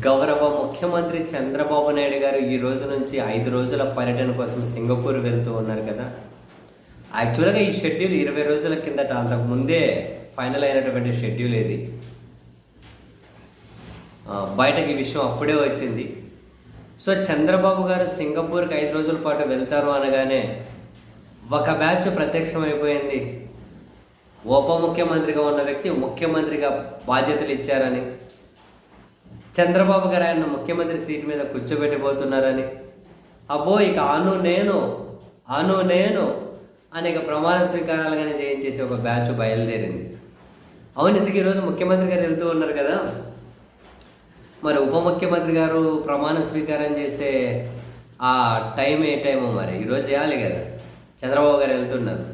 గౌరవ ముఖ్యమంత్రి చంద్రబాబు నాయుడు గారు ఈ రోజు నుంచి 5 రోజుల పర్యటన కోసం సింగపూర్ వెళ్తూ ఉన్నారు కదా. యాక్చువల్గా ఈ షెడ్యూల్ 20 రోజుల కిందట, అంతకు ముందే ఫైనల్ అయినటువంటి షెడ్యూల్ ఇది. బయటకి ఈ విషయం అప్పుడే వచ్చింది. సో చంద్రబాబు గారు సింగపూర్కి 5 రోజుల పాటు వెళ్తారు అనగానే ఒక బ్యాచ్ ప్రత్యక్షమైపోయింది. ఉప ముఖ్యమంత్రిగా ఉన్న వ్యక్తి ముఖ్యమంత్రిగా బాధ్యతలు ఇచ్చారని, చంద్రబాబు గారు ఆయన ముఖ్యమంత్రి సీట్ మీద కూర్చోబెట్టిపోతున్నారని, అబ్బో ఇక అను నేను అనేక ప్రమాణ స్వీకారాలు కానీ చేయించేసి ఒక బ్యాచ్ బయలుదేరింది. అవును, ఇందుకు ఈరోజు ముఖ్యమంత్రి గారు వెళ్తూ ఉన్నారు కదా, మరి ఉప ముఖ్యమంత్రి గారు ప్రమాణ స్వీకారం చేసే ఆ టైం ఏ టైమో మరి ఈరోజు చేయాలి కదా. చంద్రబాబు గారు వెళ్తున్నారు.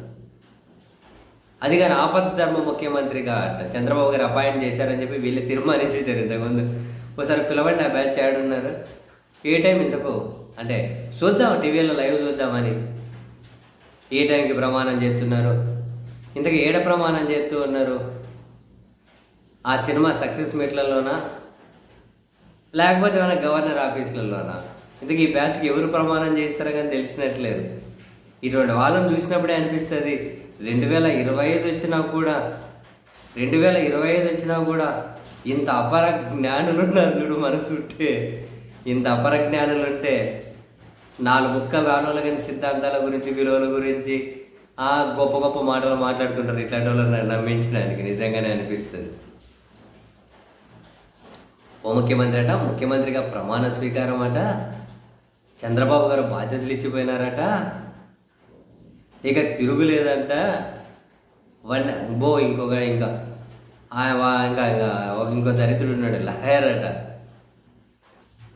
అది కానీ ఆపద్ధర్మ ముఖ్యమంత్రిగా చంద్రబాబు గారు అపాయింట్ చేశారని చెప్పి వీళ్ళు తీర్మానించేశారు ఇంతకుముందు. ఒకసారి పిలవండి, ఆ బ్యాచ్ ఉన్నారు, ఏ టైం ఇంతకు అంటే చూద్దాం, టీవీలో లైవ్ చూద్దామని. ఏ టైంకి ప్రమాణం చేస్తున్నారు, ఇంతకు ఏడ ప్రమాణం చేస్తూ ఉన్నారు? ఆ సినిమా సక్సెస్ మీట్లలోనా, లేకపోతే ఏమైనా గవర్నర్ ఆఫీసులలోనా? ఇంతకు ఈ బ్యాచ్కి ఎవరు ప్రమాణం చేస్తారో కానీ తెలిసినట్లేదు. ఇటువంటి వాళ్ళని చూసినప్పుడే అనిపిస్తుంది 2025 వచ్చినా కూడా ఇంత అపర జ్ఞానులు ఉన్నారు చూడు మనసుంటే. ఇంత అపర జ్ఞానులు ఉంటే 4 ముక్కలు రానోళ్ళు కానీ సిద్ధాంతాల గురించి, విలువల గురించి గొప్ప గొప్ప మాటలు మాట్లాడుతుంటారు. ఇట్లాంటి వాళ్ళని నమ్మించడానికి నిజంగానే అనిపిస్తుంది. ఉప ముఖ్యమంత్రి అట, ముఖ్యమంత్రిగా ప్రమాణ స్వీకారం అట, చంద్రబాబు గారు బాధ్యతలు ఇచ్చిపోయినారట, ఇక తిరుగులేదంట. ఇంకో దరిద్రుడు ఉన్నాడు, లాయర్ అట.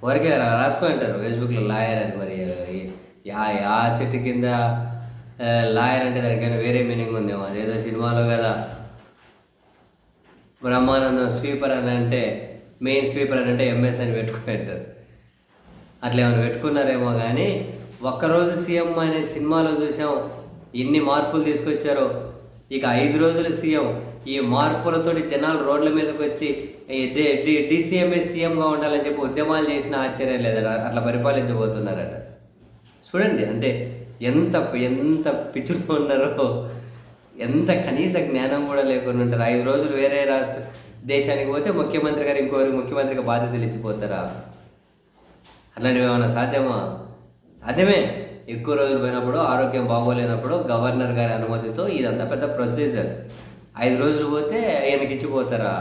వరకే రాసుకుంటారు ఫేస్బుక్లో లాయర్ అని. మరి ఆ సెట్ కింద లాయర్ అంటే దానికైనా వేరే మీనింగ్ ఉందేమో. అదేదో సినిమాలో కదా, బ్రహ్మానందం స్వీపర్ అని అంటే, మెయిన్ స్వీపర్ అని అంటే ఎంఎస్ అని పెట్టుకుంటారు. అట్లా ఏమైనా పెట్టుకున్నారేమో. కానీ ఒక్కరోజు సీఎం అనే సినిమాలో చూసాం ఎన్ని మార్పులు తీసుకొచ్చారో. ఇక 5 రోజులు సీఎం, ఈ మార్పులతోటి జనాలు రోడ్ల మీదకి వచ్చి డీసీఎంఏ సీఎంగా ఉండాలని చెప్పి ఉద్యమాలు చేసిన ఆశ్చర్యం లేదట. అట్లా పరిపాలించబోతున్నారట. చూడండి, అంటే ఎంత ఎంత పిచ్చులు ఉన్నారో, ఎంత కనీస జ్ఞానం కూడా లేకుండా ఉంటారు. 5 రోజులు వేరే దేశానికి పోతే ముఖ్యమంత్రి గారు ఇంకోరికి ముఖ్యమంత్రిగా బాధ్యతలు ఇచ్చిపోతారా? అట్లాంటివి ఏమైనా సాధ్యమా? సాధ్యమే. ఎక్కువ రోజులు పోయినప్పుడు, ఆరోగ్యం బాగోలేనప్పుడు గవర్నర్ గారి అనుమతితో ఇదంతా పెద్ద ప్రొసీజర్. 5 రోజులు పోతే ఆయనకి ఇచ్చిపోతారా?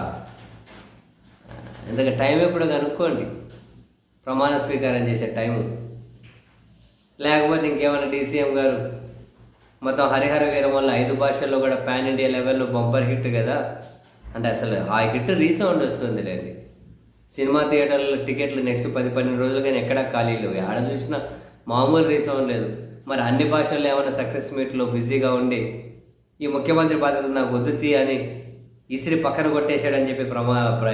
ఎందుకంటే టైం ఎప్పుడు కనుక్కోండి, ప్రమాణ స్వీకారం చేసే టైము. లేకపోతే ఇంకేమైనా డీసీఎం గారు మొత్తం హరిహర వీరం వల్ల 5 భాషల్లో కూడా పాన్ ఇండియా లెవెల్లో బంపర్ హిట్ కదా. అంటే అసలు ఆ హిట్ రీసౌండ్ వస్తుంది లేండి. సినిమా థియేటర్లో టికెట్లు నెక్స్ట్ 10-12 రోజులు కానీ ఎక్కడా ఖాళీ లేవు. ఆడ చూసినా మామూలు రీసౌండ్ లేదు. మరి అన్ని భాషల్లో ఏమైనా సక్సెస్ మీట్లో బిజీగా ఉండి ఈ ముఖ్యమంత్రి బాధ్యత నాకు వద్దుతి అని ఇసిరి పక్కన కొట్టేశాడని చెప్పి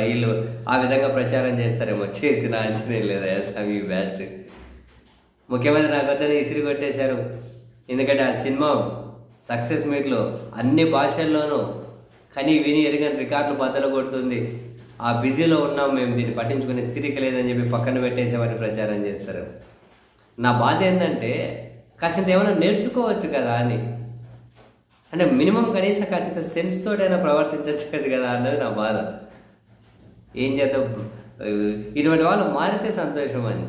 వీళ్ళు ఆ విధంగా ప్రచారం చేస్తారేమో. చేసిన అంచనే లేదా స్వామి ఈ బ్యాచ్. ముఖ్యమంత్రి నాకు వద్దని ఇసిరి కొట్టేశారు. ఎందుకంటే ఆ సినిమా సక్సెస్ మీట్లో అన్ని భాషల్లోనూ కని విని ఎరుగని రికార్డులు బద్దలు కొడుతుంది. ఆ బిజీలో ఉన్నాం మేము, దీన్ని పట్టించుకునే తిరిగి లేదని చెప్పి పక్కన పెట్టేసామని ప్రచారం చేస్తారు. నా బాధ ఏంటంటే కాసింత ఏమైనా నేర్చుకోవచ్చు కదా అని, అంటే మినిమం కనీసం కాసింత సెన్స్ తోటైనా ప్రవర్తించవచ్చు కదా అన్నది నా బాధ. ఏం చేద్దాం, ఇటువంటి వాళ్ళు మారితే సంతోషం అని.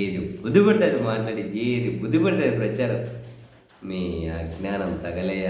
ఏది బుద్ధి పడుతుంది మాట్లాడి, ఏది బుద్ధి పడుతుంది ప్రచారం. మీ అజ్ఞానం తగలేయ.